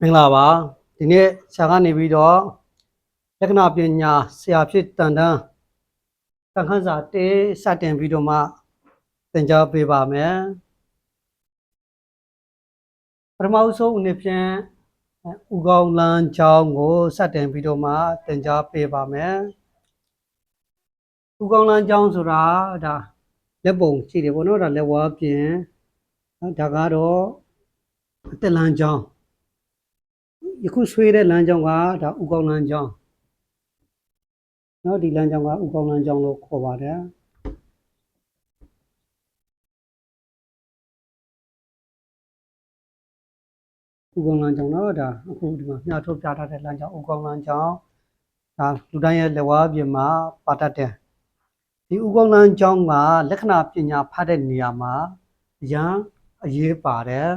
မင်္ဂလာပါဒီနေ့ဆရာကနေပြီးတော့လက္ခဏာပညာဆရာဖြစ်တန်တန်းတန်ခန်းစာတေးစတင်ပြီးတော့မှသင်ကြားပေးပါမယ်ပထမဆုံးအနေဖြင့်ဥကောင်းလမ်းကြောင်းကိုစတင်ပြီးတော့မှသင်ကြားပေးပါမယ်ဥကောင်းလမ်းကြောင်းဆိုတာဒါလက်ပုံရှိတယ်ပေါ့နော်ဒါလက်ဝါးပြင်ဒါကတော့အသက်လမ်းကြောင်းယခုဆွေးတဲ့လမ်းကြောင်းကဒါဥကောင်းလမ်းကြောင်းနော်ဒီလမ်းကြောင်းကဥကောင်းလမ်းကြောင်းလို့ခေါ်ပါတယ်ဥကောင်းလမ်းကြောင်းတော့ဒါအခုဒီမှာမြှထုတ်ပြထားတဲ့လမ်းကြောင်းဥကောင်းလမ်းကြောင်းဒါလူတိုင်းရဲ့လက်ဝါးပြင်မှာပါတတ်တယ်ဒီဥကောင်းလမ်းကြောင်းကလက္ခဏာပညာဖတ်တဲ့နေရာမှာအရန်အရေးပါတယ်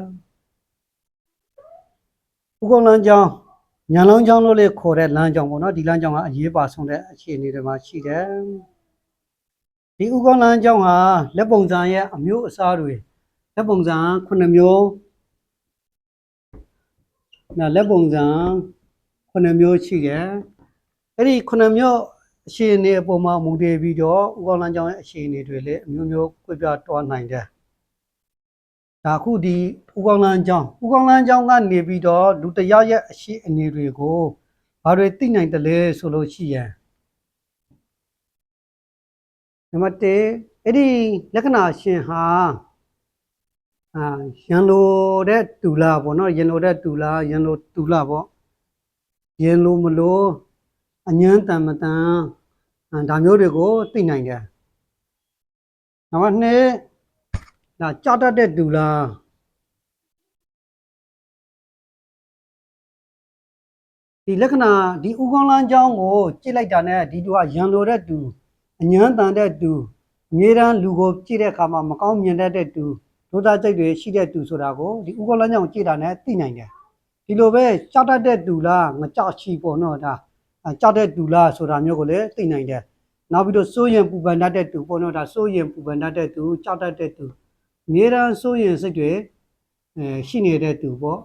ဥကောင်းလမ်းကြောင်းညာလမ်းကြောင်းလို့လည်းခေါ်တဲ့လမ်းကြောင်းပေါ့နော်ဒီလမ်းကြောင်းကအရေးပါဆုံးတဲ့အခြေအနေတွေမှာရှိတယ်ဒီဥကောင်းလမ်းကြောင်းဟာလက်ပုံစံရဲ့အမျိုးအစားတွေလက်ပုံစံ9မျိုးလက်ပုံစံ9မျိုးရှိတယ်အဲ့ဒီ9မျိုးအခြေအနေအပေါ်မှာမူတည်ပြီးတော့ဥကောင်းလမ်းကြောင်းရဲ့အခြေအနေတွေလည်းအမျိုးမျိုးကွဲပြားသွားနိုင်တယ်ဒါခုဒီဥကောင်းလမ်းကြောင်းကနေပြီးတော့လူတယောက်ရဲ့အခြေအနေတွေကိုဘာတွေသိနိုင်တယ်လဲဆိုလို့ရှိရင်နံပါတ်1အဲ့ဒီလက္ခဏာရှင်ဟာရန်လိုတဲ့တူလာပေါ့နော်ရန်လိုတဲ့တူလာရန်လိုတူလာပေါ့ရန်လိုမလို့အញ្ញမ်းတန်မတန်ဒါမျိုးတွေကိုသိနိုင်တယ်နံပါတ်2ဒါကြောက်တတ်တဲ့တူလာဒီလက္ခဏာဒီဥကောင်းလမ်းကြောင်းကိုကြည့်လိုက်တာနဲ့ဒီတူကရန်လိုတဲ့တူအញ្ញမ်းတန်တဲ့တူအမြဲတမ်းလူကိုကြည့်တဲ့အခါမှာမကောင်းမြင်တတ်တဲ့တူဒုသစိတ်တွေရှိတဲ့တူဆိုတာကိုဒီဥကောင်းလမ်းကြောင်းကိုကြည့်တာနဲ့သိနိုင်တယ်ဒီလိုပဲကြောက်တတ်တဲ့တူလားငကြောက်ချီပေါ့နော်ဒါကြောက်တဲ့တူလားဆိုတာမျိုးကိုလည်းသိနိုင်တယ်နောက်ပြီးတော့စိုးရင်ပူပန်တတ်တဲ့တူပေါ့နော်ဒါစိုးရင်ပူပန်တတ်တဲ့တူကြောက်တတ်တဲ့တူအမြဲတမ်းစိုးရင်စိတ်တွေရှိနေတဲ့တူပေါ့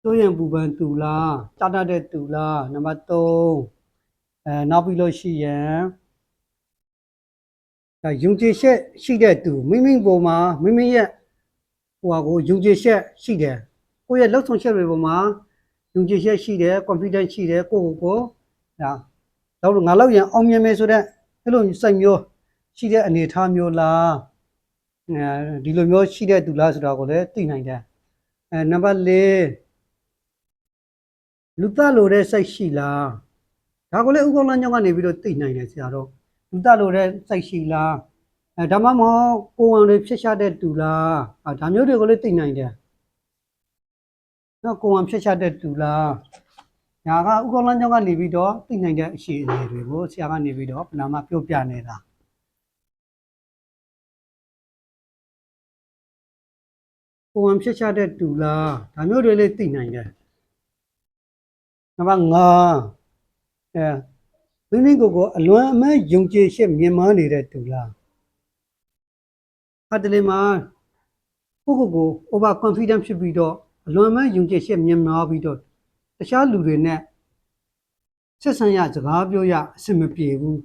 စိုးရင်ပူပန်တူလားကြောက်တတ်တဲ့တူလားနံပါတ်3နောက်ပြီးလို့ရှိရင်ဒါယုံကြည်ချက်ရှိတဲ့တူမိမိပေါ်မှာမိမိရဲ့ဟိုဟာကိုယုံကြည်ချက်ရှိတယ်ကိုယ့်ရဲ့လှုပ်ဆောင်ချက်တွေပေါ်မှာယုံကြည်ချက်ရှိတယ် confidence ရှိတယ်ကိုယ့်ကိုဒါတော့ငါလောက်ရင်အောင်မြင်မယ်ဆိုတဲ့အဲ့လိုစိတ်မျိုးရှိတဲ့အနေအထားမျိုးလားဒီလိုမျိုးရှိတဲ့သူလားဆိုတာကိုလည်းသိနိုင်တယ်နံပါတ်4လူသလိုတဲ့စိတ်ရှိလားဒါကိုလည်းဥကောင်းလမ်းကြောင်းကနေပြီးတော့သိနိုင်တယ်ဆရာတော်လူသလိုတဲ့စိတ်ရှိလားဒါမှမဟုတ်ကိုယ်ဝန်တွေဖြစ်ရှာတဲ့တူလားဒါမျိုးတွေကိုလည်းသိနိုင်တယ်နော်ကိုယ်ဝန်ဖြစ်ရှာတဲ့တူလားညာကဥကောင်းလမ်းကြောင်းကနေပြီးတော့သိနိုင်တဲ့အခြေအနေတွေကိုဆရာကနေပြီးတော့ဘယ်နာမှပြောပြနေတာကိုယ်ဝန်ဖြစ်ရှာတဲ့တူလားဒါမျိုးတွေလည်းသိနိုင်တယ်နံပါတ်5မိမိကိုအလွန်အမင်းယုံကြည်ချက်မြင်မာနေတဲ့တူလားအဲ့ဒီလေမှာကို over confident ဖြစ်ပြီးတော့အလွန်အမင်းယုံကြည်ချက်မြင်မာပြီးတော့တခြားလူတွေနဲ့ဆက်ဆံရစကားပြောရအဆင်မပြေဘူး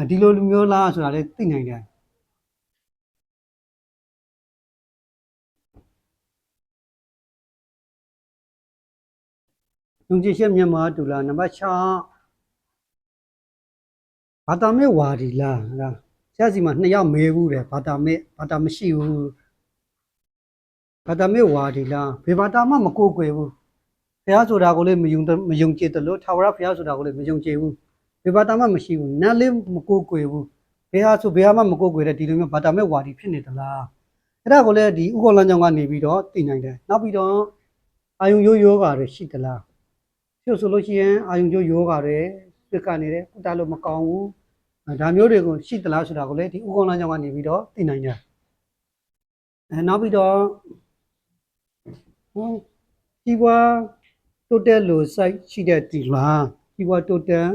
ဒီလိုလူမျိုးလားဆိုတာလည်းသိနိုင်တယ်ယုံကြည်ချက်မြင်မာတူလားနံပါတ်6ဘာသာမဲ့ဝါဒီလားဆရာစီမှာ2ယောက်မေးဘူးတယ်ဘာသာမရှိဘူးဘာသာမဲ့ဝါဒီလားဘယ်ဘာသာမှမကိုးကွယ်ဘူးဘုရားဆိုတာကိုလည်းမယုံကြည်တယ်လို့ထာဝရဘုရားဆိုတာကိုလည်းမယုံကြည်ဘူးဘယ်ဘာသာမှမရှိဘူးနားလေးမကိုးကွယ်ဘူးဘယ်ဟာမှမကိုးကွယ်တဲ့ဒီလိုမျိုးဘာသာမဲ့ဝါဒီဖြစ်နေသလားအဲ့ဒါကိုလည်းဒီဥက္ကလမ်းကြောင့်ကနေပြီးတော့သိနိုင်တယ်နောက်ပြီးတော့အာယုံယောဂါတွေရှိသလားဖြစ်ဆိုလို့ရှိရင်အာယုံယောဂါတွေပြက်ကနေတယ်ကုတလို့မကောင်းဘူးဒါမျိုးတွေကိုရှိသလားဆိုတာကိုလည်းဒီဥက္ကလမ်းကြောင့်ကနေပြီးတော့သိနိုင်တယ်နောက်ပြီးတော့ကြီးပွားတိုးတက်လို့စိုက်ရှိတဲ့ဒီလားကြီးပွားတိုးတက်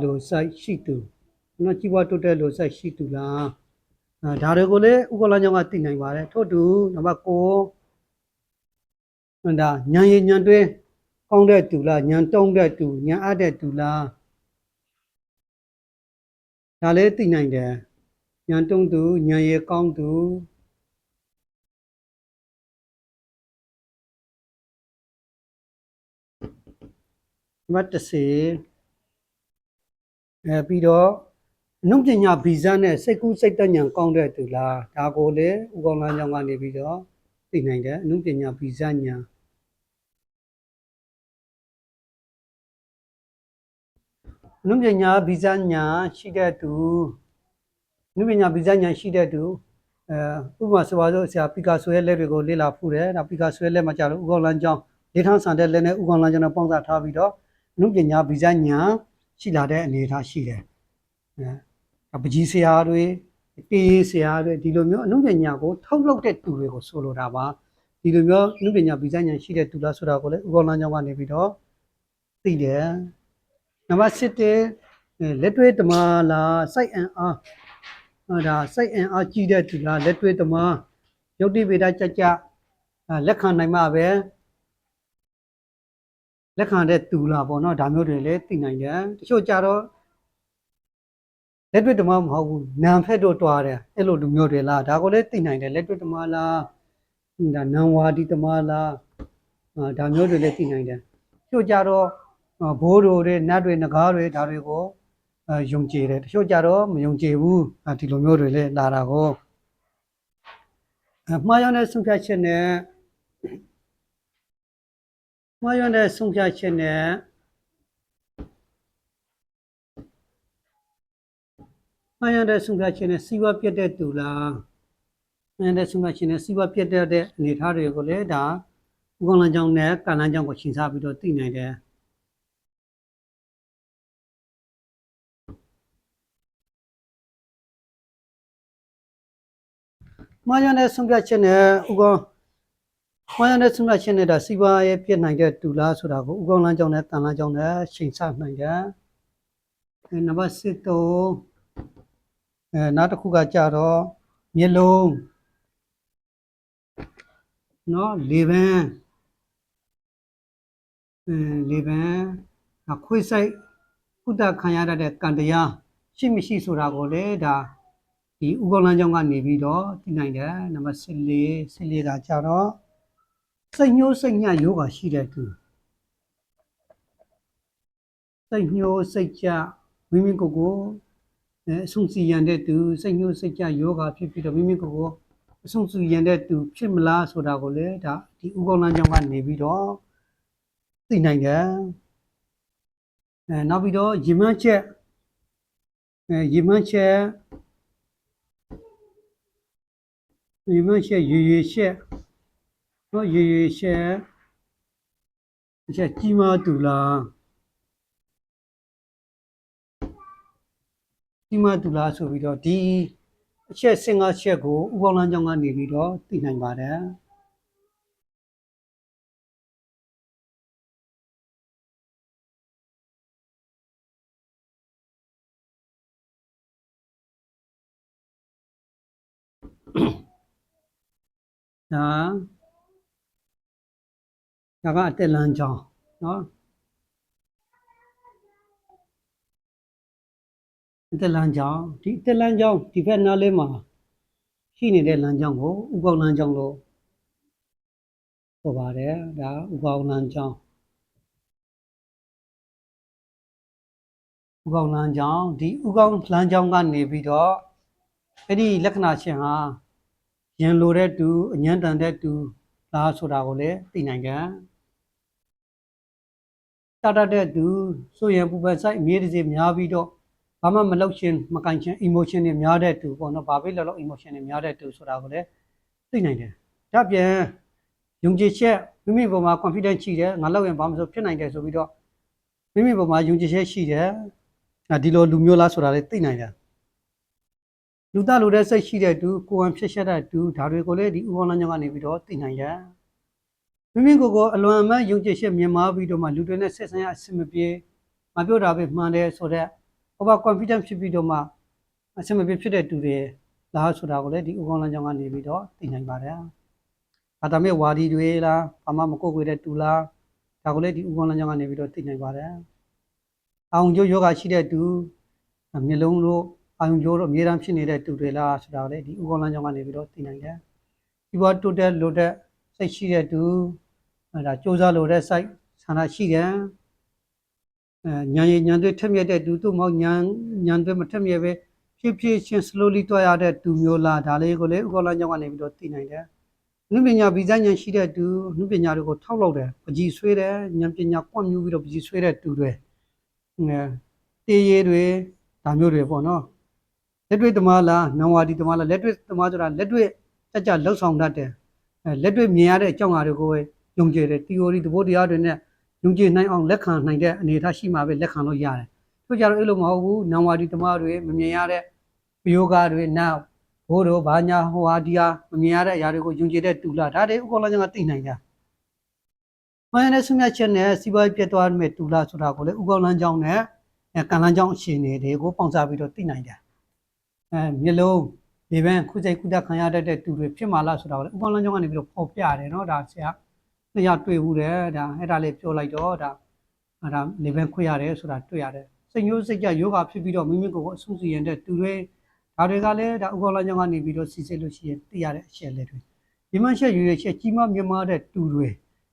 လို့စိုက်ရှိသူနော်ကြီးပွားတိုးတက်လို့စိုက်ရှိသူလားဒါတွေကိုလည်းဥက္ကလမ်းကြောင့်ကသိနိုင်ပါတယ်ထို့တူနံပါတ်9 ဒါညံရည်ညံတွဲကောင်းတဲ့သူလားညံတုံးတဲ့သူညံအပ်တဲ့သူလားဒါလည်းသိနိုင်တယ်ညံတုံးသူညံရည်ကောင်းသူမတ်30ပြီးတော့အနုပညာဗီဇနဲ့စိတ်ကူးစိတ်သက်ဉာဏ်ကောင်းတဲ့သူလားဒါကိုလည်းဥကောင်းလမ်းကြောင်းကနေပြီးတော့သိနိုင်တယ်အနုပညာဗီဇဉာဏ်အနုပညာဗီဇဉာဏ်ရှိတဲ့သူအနုပညာဗီဇဉာဏ်ရှိတဲ့သူဥပမာဆိုပါစို့ဆရာပီကာဆိုရဲ့လက်တွေကိုလေ့လာဖူးတယ်ဒါပီကာဆိုရဲ့လက်မှာကြာလို့ဥကောင်းလမ်းကြောင်းလေးထောင်းဆန်တဲ့လက်နဲ့ဥကောင်းလမ်းကြောင်းနဲ့ပေါင်းစပ်ထားပြီးတော့အနုပညာဗီဇဉာဏ်ရှိလာတဲ့အနေအထားရှိတယ်ပကြီးဆရာတွေတေးဆရာတွေဒီလိုမျိုးအနုပညာကိုထုတ်လုပ်တဲ့သူတွေကိုဆိုလိုတာပါဒီလိုမျိုးအနုပညာဗီဇဉာဏ်ရှိတဲ့သူလားဆိုတာကိုလည်းဥကောင်းလမ်းကြောင်းကနေပြီးတော့သိတယ်နံပါတ်7လက်တွေ့တမလားစိုက်အံအားဒါစိုက်အံအားကြီးတဲ့သူလားလက်တွေ့တမရုပ်တိဗေဒကြကြလက်ခံနိုင်မှာပဲလက်ခံတဲ့သူလားပေါ့နော်ဒါမျိုးတွေလည်းသိနိုင်တယ်တချို့ကြတော့လက်တွေ့တမမဟုတ်ဘူးနံဖက်တော့တွားတယ်အဲ့လိုလူမျိုးတွေလားဒါကိုလည်းသိနိုင်တယ်လက်တွေ့တမလားဒါနံဝါဒီတမလားဒါမျိုးတွေလည်းသိနိုင်တယ်တချို့ကြတော့ဘိုးတို့တွေနတ်တွေငကားတွေဒါတွေကိုယုံကြည်တယ်တချို့ကြတော့မယုံကြည်ဘူးဒီလိုမျိုးတွေလည်းလာတာကိုမှားရတဲ့ဆုံးဖြတ်ချက်နဲ့မှားရတဲ့ဆုံးဖြတ်ချက်နဲ့မှားရတဲ့ဆုံးဖြတ်ချက်နဲ့စီးပွားပြတ်တဲ့သူလားမှားရတဲ့ဆုံးဖြတ်ချက်နဲ့စီးပွားပြတ်တဲ့အနေအထားတွေကိုလည်းဒါဥက္ကဋ္ဌလမ်းကြောင်းနဲ့ကံလမ်းကြောင်းကိုရှင်းစားပြီးတော့သိနိုင်တယ်မှားရတဲ့ဆုံးဖြတ်ချက်နဲ့ဥက္ကဋ္ဌမှားရတဲ့ဆုံးဖြတ်ချက်နဲ့ဒါစီးပွားရေးပြတ်နိုင်တဲ့သူလားဆိုတာကိုဥက္ကဋ္ဌလမ်းကြောင်းနဲ့ကံလမ်းကြောင်းနဲ့ရှင်းစားနိုင်တယ်နံပါတ်7တော့နောက်တစ်ခုကကြတော့မျက်လုံးနော်လေပန်းလေပန်းခွေးဆိုင်ကုသခံရတဲ့ကံတရားရှိမရှိဆိုတာကိုလည်းဒါဒီဥက္ကဋ္ဌလမ်းကြောင်းကနေပြီးတော့သိနိုင်တယ်နံပါတ်14ကကြတော့စိတ်ညှိုးစိတ်ညှယောဂရှိတဲ့သူစိတ်ညှိုးစိတ်ကြမိမိကိုယ်ကိုအဆုံးစီရန်တဲ့သူစိတ်ညှိုးစိတ်ကြယောဂဖြစ်ပြီးတော့မိမိကိုယ်ကိုအဆုံးစီရန်တဲ့သူဖြစ်မလားဆိုတာကိုလည်းဒါဒီဥက္ကဋ္ဌလမ်းကြောင်းကနေပြီးတော့သိနိုင်တယ်နောက်ပြီးတော့ရည်မှန်းချက်ရည်မှန်းချက်ရွေချက်နော်ရွေချက်ကြီးမားသူလားကြီးမားသူလားဆိုပြီးတော့ဒီအချက်15ချက်ကိုဥပ္ပလမ်းကြောင်းကနေပြီးတော့သိနိုင်ပါတယ်ဒါကအတက်လမ်းကြောင်းနော်အတက်လမ်းကြောင်းဒီအတက်လမ်းကြောင်းဒီဘက်နားလေးမှာရှိနေတဲ့လမ်းကြောင်းကိုဥပ္ပလမ်းကြောင်းလို့ဆိုပါတယ်ဒါဥပ္ပလမ်းကြောင်းဥပ္ပလမ်းကြောင်းဒီဥပ္ပလမ်းကြောင်းကနေပြီးတော့အဲ့ဒီလက္ခဏာချင်းဟာရင်လိုတဲ့သူအញ្ញံတန်တဲ့သူလားဆိုတာကိုလည်းသိနိုင်တယ်တတ်တဲ့သူဆိုရင်ပူပန်ဆိုင်အမြဲတစေများပြီးတော့ဘာမှမလုပ်ချင်းမကန်ချင်း emotion တွေများတဲ့သူပေါ့နော်ဘာဖြစ်လို့ emotion တွေများတဲ့သူဆိုတာကိုလည်းသိနိုင်တယ်ဒါပြန်ယုံကြည်ချက်မိမိပေါ်မှာ confidence ရှိတယ်ငါလုပ်ရင်ဘာမှမဆိုဖြစ်နိုင်တယ်ဆိုပြီးတော့မိမိပေါ်မှာယုံကြည်ချက်ရှိတယ်ဒီလိုလူမျိုးလားဆိုတာလည်းသိနိုင်တယ်လူသားလူတဲ့စိတ်ရှိတဲ့သူကိုယ်ဝန်ဖြစ်ချက်တဲ့သူဒါတွေကိုလည်းဒီဥပ္ပလမ်းကြောင်းကနေပြီးတော့သိနိုင်တယ်မိမိကိုယ်ကိုအလွန်အမင်းယုံကြည်ချက်မြင်မာပြီးတော့မှလူတွေနဲ့ဆက်ဆံရအဆင်မပြေမပြောတာပဲမှန်တယ်ဆိုတော့ over confidence ဖြစ်ပြီးတော့မှအဆင်မပြေဖြစ်တဲ့သူတွေလားဆိုတာကိုလည်းဒီဥပ္ပလမ်းကြောင်းကနေပြီးတော့သိနိုင်ပါတယ် ဘာသာမဲ့ဝါဒီတွေလားဘာမှမကိုယ်ကွယ်တဲ့တူလားဒါကိုလည်းဒီဥက္ကလန်ကြောင့်ကနေပြီးတော့သိနိုင်ပါတယ်အောင်ကျိုးယောဂရှိတဲ့တူမျိုးလုံးတို့အောင်ကျိုးတို့အမြဲတမ်းဖြစ်နေတဲ့တူတွေလားဆိုတာကိုလည်းဒီဥက္ကလန်ကြောင့်ကနေပြီးတော့သိနိုင်တယ်ဒီဘောတိုတက်လို့တဲ့စိတ်ရှိတဲ့တူဒါစ조사လို့တဲ့စိတ်ဆန္ဒရှိတယ်ဉာဏ်တွေထက်မြက်တဲ့တူတို့မဟုတ်ဉာဏ်တွေမထက်မြက်ပဲဖြည်းဖြည်းချင်း slowly တွားရတဲ့တူမျိုးလားဒါလေးကိုလည်းဥက္ကလန်ကြောင့်ကနေပြီးတော့သိနိုင်တယ်နုပညာဗီဇဉာဏ်ရှိတဲ့တူနုပညာတွေကိုထောက်လောက်တယ်ပကြီးဆွေးတယ်ဉာဏ်ပညာကွန့်မြူပြီးတော့ပကြီးဆွေးတဲ့တူတွေတေးရည်တွေဒါမျိုးတွေပေါ့နော်လက်တွေ့သမားလားနံဝါဒီသမားလားလက်တွေ့သမားဆိုတာလက်တွေ့ကြကြလှုပ်ဆောင်တတ်တယ်လက်တွေ့မြင်ရတဲ့အကြောင်းအရာတွေကိုပဲယုံကြည်တယ် theory သဘောတရားတွေနဲ့ယုံကြည်နိုင်အောင်လက်ခံနိုင်တဲ့အနေအထားရှိမှပဲလက်ခံလို့ရတယ်တို့ကြတော့အဲ့လိုမဟုတ်ဘူးနံဝါဒီသမားတွေမမြင်ရတဲ့ပယောဂတွေနောက်ဘိုးတို့ဘာညာဟိုဟာဒီဟာမမြင်ရတဲ့အရာတွေကိုယုံကြည်တဲ့တူလားဒါတွေဥက္ကလန်ကြောင့်သိနိုင်တာမှန်တဲ့ဆုမြတ်ချက်နဲ့စီးပွားရေးပြတ်သွားမဲ့တူလားဆိုတာကိုလည်းဥက္ကလန်ကြောင့်နဲ့ကံလန်းကြောင့်အခြေအနေတွေကိုပေါင်းစားပြီးတော့သိနိုင်တယ်မျိုးလုံးဒီပန်းခုစိတ်ကုသခံရတဲ့တူတွေဖြစ်မှာလားဆိုတာကိုလည်းဥက္ကလန်ကြောင့်ကနေပြီးတော့ပေါ်ပြတယ်နော်ဒါဆရာနှစ်ယောက်တွေ့ဘူးတယ်ဒါအဲ့ဒါလေးပြောလိုက်တော့ဒါလေပန်းခွေရတယ်ဆိုတာတွေ့ရတယ်စိတ်ညှိုးစိတ်ကြယောဂဖြစ်ပြီးတော့မိမိကိုယ်ကိုအဆုစီရင်တဲ့တူတွေဒါတွေကလည်းဒါဥက္ကလန်ကြောင့်ကနေပြီးတော့စီစစ်လို့ရှိရင်သိရတဲ့အချက်လေးတွေဒီမှချက်ရွေချက်ကြီးမားမြတ်မားတဲ့တူတွေ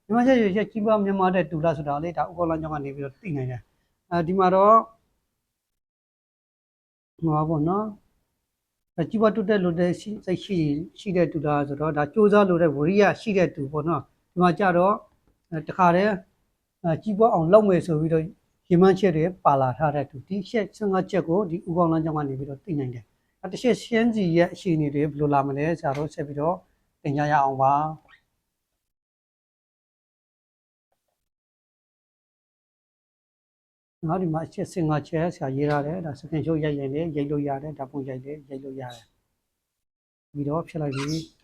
ဒီမှချက်ရွေချက်ကြီးမားမြတ်မားတဲ့တူလားဆိုတာလေဒါဥက္ကလန်ကြောင့်ကနေပြီးတော့သိနိုင်တယ်ဒီမှာတော့ဟောပေါ့နော်ကြီးပွားတိုးတက်လို့တဲ့စိတ်ရှိတဲ့တူလားဆိုတော့ဒါစ조사လို့တဲ့ဝရိယရှိတဲ့တူပေါ့နော်ဒီမှာကြတော့တခါတည်းကြီးပွားအောင်လုပ်မယ်ဆိုပြီးတော့ရမှန်းချက်တွေပါလာထားတဲ့တူဒီချက်15ချက်ကိုဒီဥက္ကလန်ကြောင့်ကနေပြီးတော့သိနိုင်တယ်တစ်ချက်ရှင်းစီရဲ့အရှိအနေတွေဘယ်လိုလာမလဲဆရာတို့ဆက်ပြီးတော့သင်ကြားရအောင်ပါနောက်ဒီမှာအချက်15ချက်ဆရာရေးထားတယ်ဒါစကန်ချုပ်ရိုက်ရင်လည်းရိုက်လို့ရတယ်ဒါပုံရိုက်လည်းရိုက်လို့ရတယ်ပြီးတော့ဖြစ်လိုက်ပြီ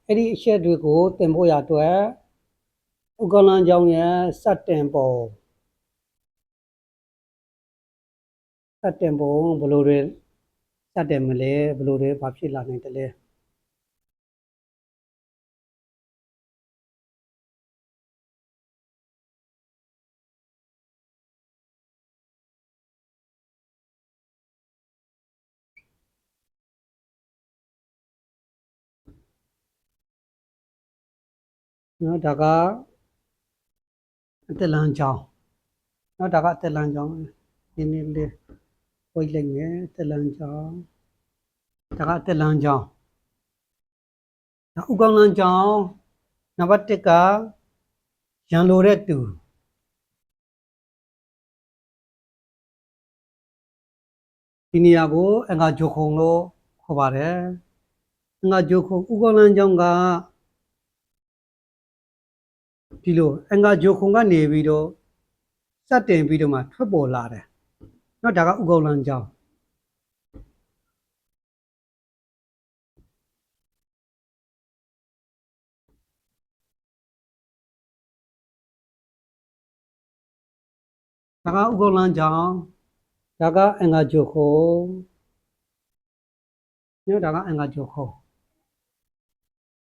အဲ့ဒီအချက်တွေကိုသင်ဖို့ရအတွက်ဥက္ကလန်ကြောင့်ရဲ့စတင်ပုံဘယ်လိုတွေစတင်မလဲဘယ်လိုတွေဘာဖြစ်လာနိုင်တယ်လဲနော်ဒါကအသက်လမ်းကြောင်းနော်ဒါကအသက်လမ်းကြောင်းနည်းနည်းလေးဝိတ်လိုက်မယ်အသက်လမ်းကြောင်းဒါကအသက်လမ်းကြောင်းဥက္ကလန်ကြောင်းနံပါတ်1ကရန်လိုတဲ့တူဒီနေရာကိုအင်္ဂါဂျိုခုံလို့ခေါ်ပါတယ်အင်္ဂါဂျိုခုံဥက္ကလန်ကြောင်းကဒီလိုအင်္ဂါဂျိုခုံကနေပြီးတော့စတင်ပြီးတော့မှထွက်ပေါ်လာတယ်เนาะဒါကဥက္ကလန်ကြောင်းဒါကဥက္ကလန်ကြောင်းဒါကအင်္ဂါဂျိုခုံเนาะဒါကအင်္ဂါဂျိုခုံ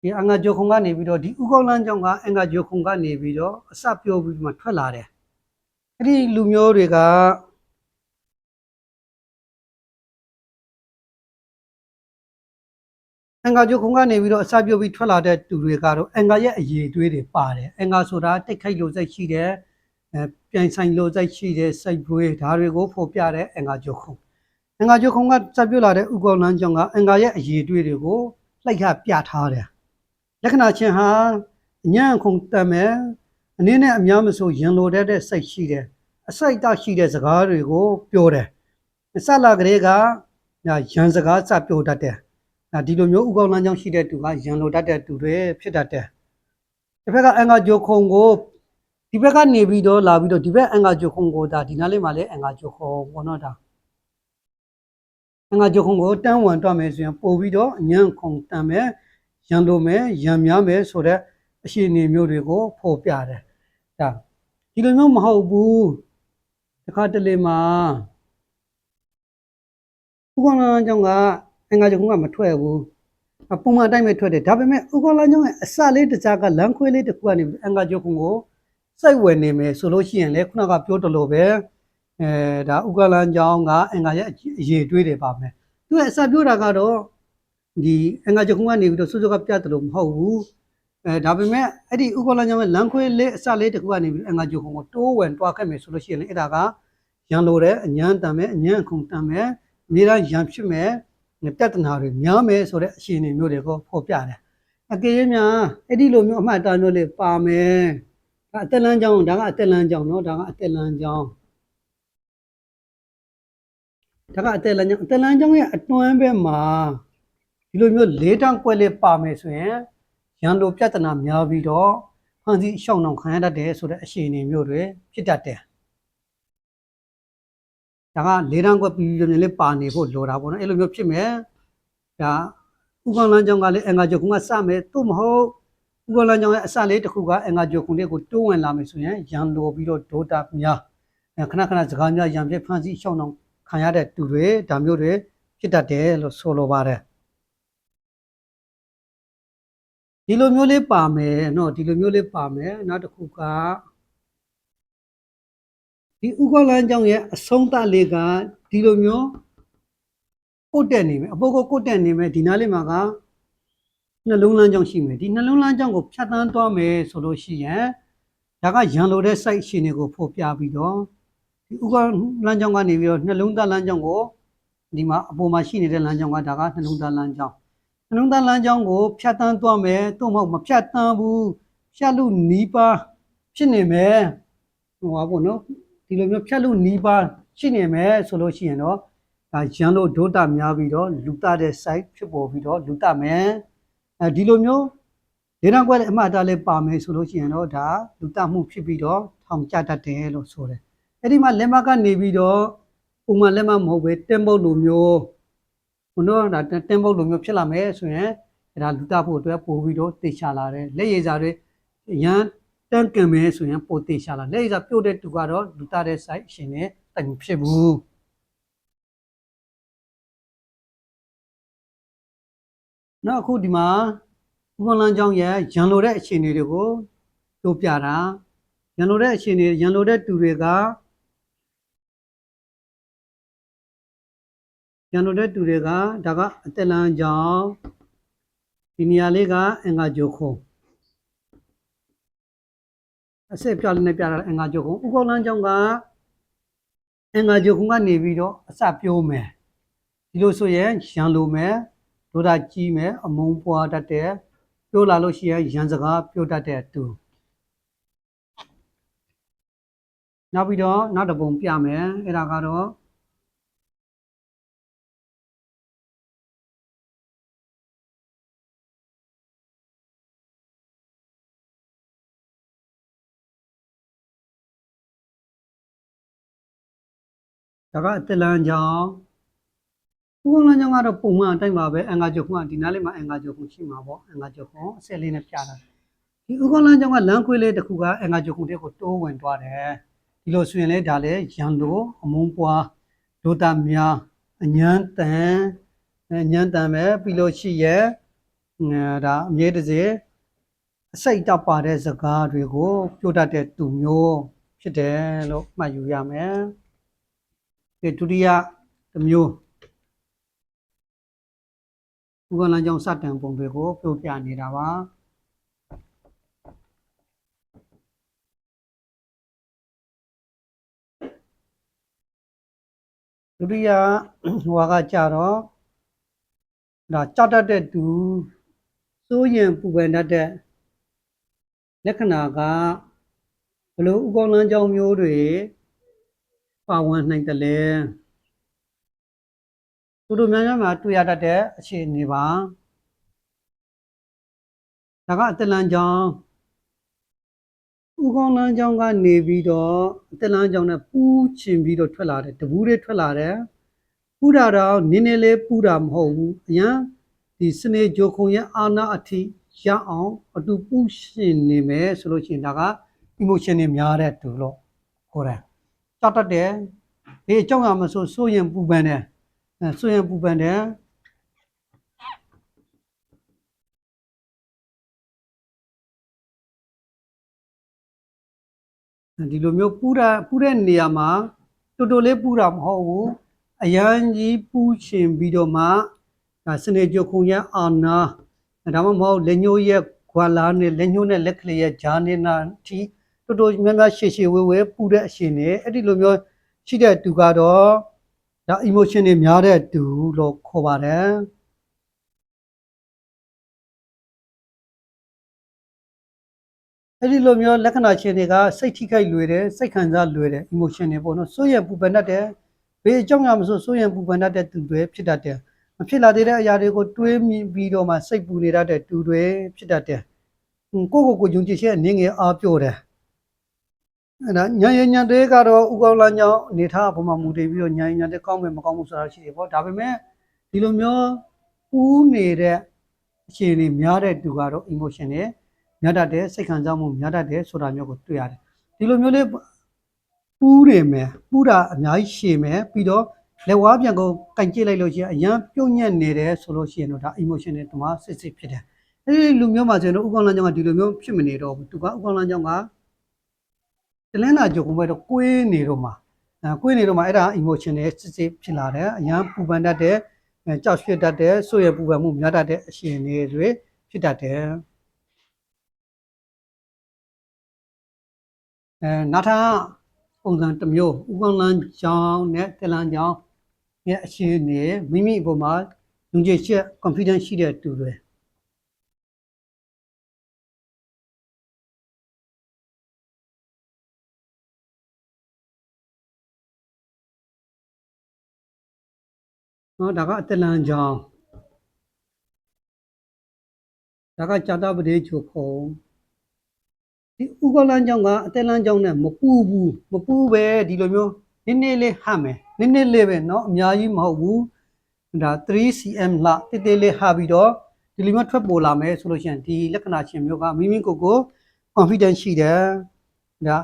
ဒီအင်္ဂါဂျိုခုံကနေပြီးတော့ဒီဥက္ကလန်ကြောင်းကအင်္ဂါဂျိုခုံကနေပြီးတော့အစပြောပြီးမှထွက်လာတယ်အဲ့ဒီလူမျိုးတွေကအင်္ဂါဂျိုခုံကနေပြီးတော့အစပြုတ်ပြီးထွက်လာတဲ့တူတွေကတော့အင်္ဂါရဲ့အရေးသွေးတွေပါတယ်အင်္ဂါဆိုတာတိတ်ခိုက်လို့စိတ်ရှိတယ်ပြိုင်ဆိုင်လို့စိတ်ရှိတယ်စိတ်ပွေးဒါတွေကိုဖော်ပြတဲ့အင်္ဂါဂျိုခုံအင်္ဂါဂျိုခုံကစပြုတ်လာတဲ့ဥက္ကလန်ကြောင့်ကအင်္ဂါရဲ့အရေးသွေးတွေကိုလှိုက်ခပြထားတယ်လက္ခဏာချင်းဟာအညံ့ခုံတတ်မယ်အနည်းနဲ့အများမဆိုရင်လိုတဲ့စိတ်ရှိတယ်အစိုက်တရှိတဲ့စကားတွေကိုပြောတယ်စလာကလေးကရန်စကားစပြောတတ်တယ်ဒီလိုမျိုးဥက္ကလန်ကြောင့်ရှိတဲ့သူကရန်လိုတတ်တဲ့သူတွေဖြစ်တတ်တယ်တစ်ဖက်ကအင်္ဂါဂျိုခုံကို ဒီဘက်ကနေပြီးတော့လာပြီးတော့ဒီဘက်အင်္ဂါကျုပ်ခုံကိုဒါဒီနားလေးမှာလည်းအင်္ဂါကျုပ်ခုံပေါ့နော်ဒါအင်္ဂါကျုပ်ခုံကိုတန်းဝင်တွက်မယ်ဆိုရင်ပို့ပြီးတော့အညံ့ခုံတန်မယ်ရန်လိုမယ်ရံများမယ်ဆိုတဲ့အရှိအနေမျိုးတွေကိုဖော်ပြတယ်ဒါဒီလိုမျိုးမဟုတ်ဘူးတခါတလေမှာဥက္ကလန်ကျောင်းကအင်္ဂါကျုပ်ခုံကမထွက်ဘူးပုံမှန်အတိုင်းပဲထွက်တယ်ဒါပေမဲ့ဥက္ကလန်ကျောင်းရဲ့အစလေးတစ်ကြားကလမ်းခွဲလေးတစ်ခုကနေအင်္ဂါကျုပ်ခုံကိုစိုက်ဝယ်နေမယ်ဆိုလို့ရှိရင်လေခုနကပြောတလို့ပဲဒါဥက္ကလန်ကျောင်းကအင်္ဂါရဲ့အရေးတွေးတယ်ပါမယ်သူကအစပြောတာကတော့ဒီအင်္ဂါကျုံကနေပြီးတော့စိုးစိုးကပြတ်တယ်လို့မဟုတ်ဘူးဒါပေမဲ့အဲ့ဒီဥက္ကလန်ကျောင်းရဲ့လမ်းခွဲလေးအစလေးတစ်ခုကနေပြီးအင်္ဂါကျုံကိုတိုးဝင်တွားခဲ့မယ်ဆိုလို့ရှိရင်လေအဲ့ဒါကရန်လိုတဲ့အညံ့တန်မယ်အညံ့ခုန်တန်မယ်အများအားရန်ဖြစ်မယ်ပြဿနာတွေများမယ်ဆိုတဲ့အရှိန်တွေမျိုးတွေကိုဖော်ပြတယ်အကယ်၍များအဲ့ဒီလိုမျိုးအမှတ်အသားမျိုးလေးပါမယ်ဒါအသက်လမ်းကျောင်းဒါကအသက်လမ်းကျောင်းเนาะဒါကအသက်လမ်းကျောင်းဒါကအသက်လမ်းကျောင်းရဲ့အတွင်းဘက်မှာဒီလိုမျိုးလေးတန်းကွက်လေးပါမယ်ဆိုရင်ရန်လိုပြဿနာများပြီးတော့ဖန်စီရှောင်းအောင်ခံရတတ်တယ်ဆိုတဲ့အရှိန်တွေမျိုးတွေဖြစ်တတ်တယ်ဒါကလေးတန်းကွက်ပြီးပြင်းလေးပါနေဖို့လိုတာပေါ့နော်အဲ့လိုမျိုးဖြစ်မယ်ဒါဥက္ကလန်ကျောင်းကလည်းအင်္ဂါကျုံကစမယ်သို့မဟုတ်ဥက္ကလန်ကျောင်းရဲ့အစလေးတစ်ခုကအင်္ဂါကျုံလေးကိုတိုးဝင်လာမယ်ဆိုရင်ရန်လိုပြီးတော့ဒိုတာများခဏခဏစကားများရန်ပြဖန်စီရှောင်းအောင်ခံရတဲ့တူတွေဒါမျိုးတွေဖြစ်တတ်တယ်လို့ဆိုလိုပါတယ်ဒီလိုမျိုးလေးပါမယ်เนาะဒီလိုမျိုးလေးပါမယ်နောက်တစ်ခုကဒီဥက္ကလန်ကျောင်းရဲ့အဆုံးသတ်လေးကဒီလိုမျိုးကိုတ်တက်နေမယ်အပေါ်ကိုတ်တက်နေမယ်ဒီနားလေးမှာကနှလုံးလမ်းကျောင်းရှိမယ်ဒီနှလုံးလမ်းကျောင်းကိုဖြတ်တန်းသွားမယ်ဆိုလို့ရှိရင်ဒါကရန်လိုတဲ့ site ရှင်တွေကိုဖော်ပြပြီးတော့ဒီဥက္ကလန်ကျောင်းကနေပြီးတော့နှလုံးသားလမ်းကျောင်းကိုဒီမှာအပေါ်မှာရှိနေတဲ့လမ်းကျောင်းကဒါကနှလုံးသားလမ်းကျောင်းနှလုံးသားလမ်းကျောင်းကိုဖြတ်တန်းသွားမယ်သို့မဟုတ်မဖြတ်တန်းဘူးဖြတ်လို့နီးပါးဖြစ်နေမယ်ဟိုပါပေါ့နော်ဒီလိုမျိုးဖြတ်လို့နီးပါးရှိနေမယ်ဆိုလို့ရှိရင်တော့ဒါရန်လိုဒိုတာများပြီးတော့လူတတဲ့ site ဖြစ်ပေါ်ပြီးတော့လူတမယ်ဒီလိုမျိုးဒေတာကွက်တဲ့အမှားအတားလေးပါမယ်ဆိုလို့ရှိရင်တော့ဒါလူတမှုဖြစ်ပြီးတော့ထောင်ကျတတ်တယ်လို့ဆိုတယ်အဲ့ဒီမှာလက်မကနေပြီးတော့ပုံမှန်လက်မမဟုတ်ပဲတင်ပုတ်လိုမျိုးဘုံတော့ဒါတင်ပုတ်လိုမျိုးဖြစ်လာမယ်ဆိုရင်ဒါလူတဖို့အတွက်ပို့ပြီးတော့တေချာလာတယ်လက်ရည်စာတွေရန်တန်းကင်မယ်ဆိုရင်ပို့တေချာလာလက်ရည်စာပြုတ်တဲ့တူကတော့လူတတဲ့ site ရှင်နဲ့တိုင်ဖြစ်ဘူးနောက်အခုဒီမှာဥက္ကလန်ကျောင်းရဲ့ရန်လိုတဲ့အခြေအနေတွေကိုတို့ပြတာရန်လိုတဲ့အခြေအနေရန်လိုတဲ့တူတွေကရန်လိုတဲ့တူတွေကဒါကအသက်လမ်းကျောင်းဒီနေရာလေးကအင်္ဂါကျုံခုံအစစ်ပြလေးနဲ့ပြတာအင်္ဂါကျုံခုံဥက္ကလန်ကျောင်းကအင်္ဂါကျုံခုံကနေပြီးတော့အစပြိုးမယ်ဒီလိုဆိုရင်ရန်လိုမယ်ဒိုတာကြီးမယ်အမုန်းပွားတတ်တဲ့ပြိုးလာလို့ရှိရင်ရန်စကားပြိုးတတ်တဲ့တူနောက်ပြီးတော့နောက်တစ်ပုံပြမယ်အဲ့ဒါကတော့ဒါကအသက်လမ်းကျောင်းဥက္ကလန်ကျောင်းကတော့ပုံမှန်အတိုင်းပါပဲအင်္ဂါကျုံကဒီနားလေးမှာအင်္ဂါကျုံရှိမှာပေါ့အင်္ဂါကျုံအစက်လေးနဲ့ပြတာဒီဥက္ကလန်ကျောင်းကလမ်းခွေးလေးတစ်ခုကအင်္ဂါကျုံတဲ့ကိုတိုးဝင်သွားတယ်ဒီလိုဆိုရင်လေဒါလေရန်လိုအမုန်းပွားဒိုတာများအညံတန်ပဲပြီးလို့ရှိရဲ့ဒါအမြဲတစေအစိတ်တပါတဲ့စကားတွေကိုပြောတတ်တဲ့သူမျိုးဖြစ်တယ်လို့မှတ်ယူရမယ်ဒီဒုတိယတစ်မျိုးဥက္ကလန်ကျောင်းစတင်ပုံတွေကိုပြောပြနေတာပါဒုတိယဟိုကကြတော့ဒါကြောက်တတ်တဲ့သူစိုးရင်ပူပန်တတ်တဲ့လက္ခဏာကဘလို့ဥက္ကလန်ကျောင်းမျိုးတွေပါဝင်နိုင်တယ်လဲသူတို့များများမှာတွေ့ရတတ်တဲ့အခြေအနေပါဒါကအတလန်ကျောင်းဥ ဦးကောင်းလန်းကျောင်းကနေပြီးတော့အသက်လန်းကျောင်းနဲ့ပူးချင်ပြီးတော့ထွက်လာတယ်တပူးတွေထွက်လာတယ်ပူတာတော့နည်းနည်းလေးပူတာမဟုတ်ဘူးအရန်ဒီစနေဂျိုခုံရဲ့အာနာအထိရအောင်အတူပူးရှင်နေမယ်ဆိုလို့ရှိရင်ဒါက emotion တွေများတဲ့တူလို့ခေါ်တယ်ကြောက်တတ်တယ်ဒီအကြောင်းအရာမဆိုစိုးရင်ပူပန်တယ်စိုးရင်ပူပန်တယ်ဒီလိုမျိုးပူတဲ့နေရာမှာတော်တော်လေးပူတာမဟုတ်ဘူးအရန်ကြီးပူရှင်ပြီးတော့မှဒါစနေကြခုံရဲ့အာနာဒါမှမဟုတ်လက်ညှိုးရဲ့ခွာလာနဲ့လက်ညှိုးနဲ့လက်ကလေးရဲ့ဂျာနေနာတီတော်တော်များများရှည်ရှည်ဝဲဝဲပူတဲ့အရှင်တွေအဲ့ဒီလိုမျိုးရှိတဲ့သူကတော့ဒါ emotion တွေများတဲ့သူလို့ခေါ်ပါတယ်အဲ့ဒီလိုမျိုးလက္ခဏာရှင်တွေကစိတ်ထိခိုက်လွယ်တယ်စိတ်ခံစားလွယ်တယ် emotion တွေပေါ့နော်စိုးရပူပန်တတ်တယ်ဘေးအကြောင်းအရာမဆိုစိုးရပူပန်တတ်တဲ့သူတွေဖြစ်တတ်တယ်မဖြစ်လာသေးတဲ့အရာတွေကိုတွေးမြင်ပြီးတော့မှစိတ်ပူနေတတ်တဲ့သူတွေဖြစ်တတ်တယ်ကိုယုံကြည်ချက်အနေငယ်အားပြောတယ်အဲ့ဒါညာရညာတွေကတော့ဥကောင်းလမ်းကြောင်းအနေထားအပေါ်မှာမူတည်ပြီးတော့ညာရညာတွေကောင်းမယ်မကောင်းဘူးဆိုတာရှိတယ်ပေါ့ဒါပေမဲ့ဒီလိုမျိုးပူးနေတဲ့အခြေအနေများတဲ့သူကတော့ emotion တွေများတတ်တယ်စိတ်ခံစားမှုများတတ်တယ်ဆိုတာမျိုးကိုတွေ့ရတယ်ဒီလိုမျိုးလေးပူးနေမယ်ပူးတာအများကြီးရှည်မယ်ပြီးတော့လက်ဝါးပြန်ကိုကင်ကြည့်လိုက်လို့ရှိရင်အရန်ပြုတ်ညက်နေတယ်ဆိုလို့ရှိရင်တော့ဒါ emotion တွေတမစစ်စစ်ဖြစ်တယ်အဲဒီလူမျိုးမှာဆိုရင်တော့ဥကောင်းလမ်းကြောင်းကဒီလိုမျိုးဖြစ်မနေတော့ဘူးသူကဥကောင်းလမ်းကြောင်းကတလင်းလာကြုံပဲတော့ကွေးနေတော့မှာကွေးနေတော့မှာအဲ့ဒါ emotion တွေစစ်စစ်ဖြစ်လာတယ်အရန်ပူပန်တတ်တယ်ကြောက်ရွံ့တတ်တယ်ဆိုရပူပန်မှုများတတ်တဲ့အရှင်တွေဖြစ်တတ်တယ်နောက်ထပ်ပုံစံတစ်မျိုးဥကောင်းလန်းကြောင်းနဲ့တလန်းကြောင်းရဲ့အရှင်တွေမိမိအပေါ်မှာယုံကြည်ချက် confidence ရှိတဲ့သူတွေနော်ဒါကအတလန်းကြောင်းဒါကကြာတပတိချိုခုံဒီဥကောင်းလန်းကြောင်းကအတလန်းကြောင်းနဲ့မပူဘူးပဲဒီလိုမျိုးနည်းနည်းလေးဟမယ်နည်းနည်းလေးပဲเนาะအများကြီးမဟုတ်ဘူးဒါ 3cm လောက်တိတိလေးဟာပြီးတော့ဒီလိုမျိုးထွက်ပေါ်လာမယ်ဆိုလို့ရှိရင်ဒီလက္ခဏာရှင်မျိုးကမိမိကိုယ်ကို confidence ရှိတယ်ဒါ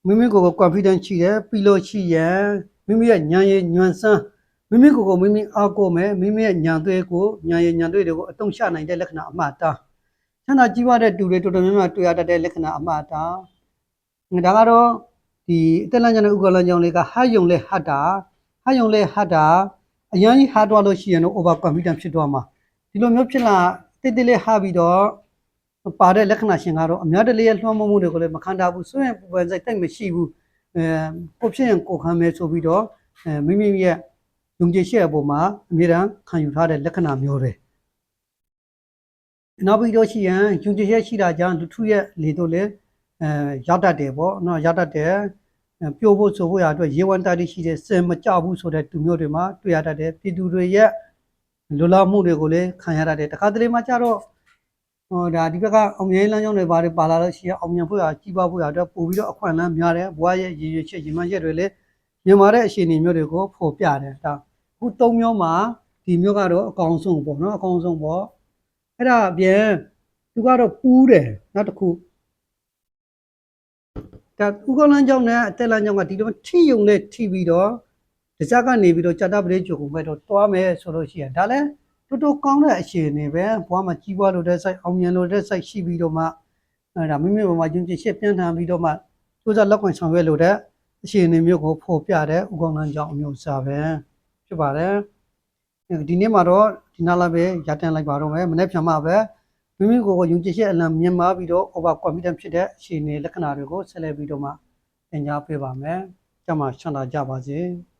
မိမိကိုယ်ကို confidence ရှိတယ်ပြီးလို့ရှိရင်မိမိရဲ့ဉာဏ်ရည်ဉာဏ်စမ်းမိမိကိုယ်ကိုမိမိအားကိုးမယ်မိမိရဲ့ဉာဏ်သွေးကိုဉာဏ်ရည်ဉာဏ်သွေးတွေကိုအတုံးချနိုင်တဲ့လက္ခဏာအမှားတာချမ်းသာကြီးပွားတဲ့တူတွေတော်တော်များများတွေ့ရတတ်တဲ့လက္ခဏာအမှားတာဒါကတော့ဒီအသက်လန်းကျန်တဲ့ဥက္ကလန်းကြောင့်လေးကဟာယုံလဲဟတ်တာအရန်ကြီးဟာတော့လို့ရှိရင်တော့ over confidence ဖြစ်သွားမှာဒီလိုမျိုးဖြစ်လာတိတိလေးဟာပြီးတော့ပါတဲ့လက္ခဏာရှင်ကတော့အများတလေးရဲ့လွှမ်းမိုးမှုတွေကိုလည်းမခံတာဘူးစွန့်ပူပန်စိတ်တိုက်မရှိဘူးကိုဖြစ်ရင်ကိုခံမယ်ဆိုပြီးတော့မိမိရဲ့ယုံကြည်ချက်အပေါ်မှာအမြဲတမ်းခံယူထားတဲ့လက္ခဏာမျိုးတွေနောက်ပြီးတော့ရှိရင်ယုံကြည်ချက်ရှိတာကြောင့်လူထုရဲ့လေတို့လည်းရောက်တတ်တယ်ပေါ့နော်ရောက်တတ်တယ်ပြို့ဖို့ဆိုဖို့ရအတွက်ရေဝန်တာတိရှိတဲ့စင်မကြဘူးဆိုတဲ့သူမျိုးတွေမှာတွေ့ရတတ်တယ်ပြည်သူတွေရဲ့လူလာမှုတွေကိုလည်းခံရတတ်တယ်တခါတလေမှကျတော့ဒါဒီဘက်ကအောင်မြင်လမ်းကြောင်းတွေပါတယ်ပါလာလို့ရှိရင်အောင်မြင်ဖို့ရကြီးပွားဖို့ရအတွက်ပို့ပြီးတော့အခွင့်အလမ်းများတယ်ဘွားရဲ့ရည်ရွယ်ချက်ရည်မှန်းချက်တွေလည်းမြင်မာတဲ့အခြေအနေမျိုးတွေကိုဖော်ပြတယ်ဒါခု၃မျိုးမှာဒီမျိုးကတော့အကောင်ဆုံးပေါ့နော်အကောင်ဆုံးပေါ့အဲ့ဒါအပြင်သူကတော့ပူးတယ်နောက်တစ်ခုဒါဥက္ကလန်းကြောင့်နဲ့အသက်လန်းကြောင့်ကဒီလိုထိယုံနဲ့ထိပြီးတော့တခြားကနေပြီးတော့ကြာတပရိကြုံပဲတော့တွားမယ်ဆိုလို့ရှိရင်ဒါလည်းတော်တော်ကောင်းတဲ့အခြေအနေပဲဘွားမှာကြီးပွားလို့တဲ့စိုက်အောင်မြင်လို့တဲ့စိုက်ရှိပြီးတော့မှဒါမိမိဘဝမှာယုံကြည်ချက်ပြန့်ထန်ပြီးတော့မှစူးစမ်းလက်ကွန်ဆောင်ရွက်လို့တဲ့အခြေအနေမျိုးကိုဖော်ပြတဲ့ဥက္ကလန်းကြောင့်အမျိုးအစားပဲဖြစ်ပါတယ်ဒီနေ့မှာတော့ဒီနားလာပဲရတန်လိုက်ပါတော့မယ်မနေ့ဖြန်မှာပဲမိမိကိုယ်ကိုယုံကြည်ချက်အလံမြင်မာပြီးတော့ over confidence ဖြစ်တဲ့အခြေအနေလက္ခဏာတွေကိုဆက်လက်ပြီးတော့မှသင်ကြားပေးပါမယ်။ကျမချမ်းသာကြပါစေ။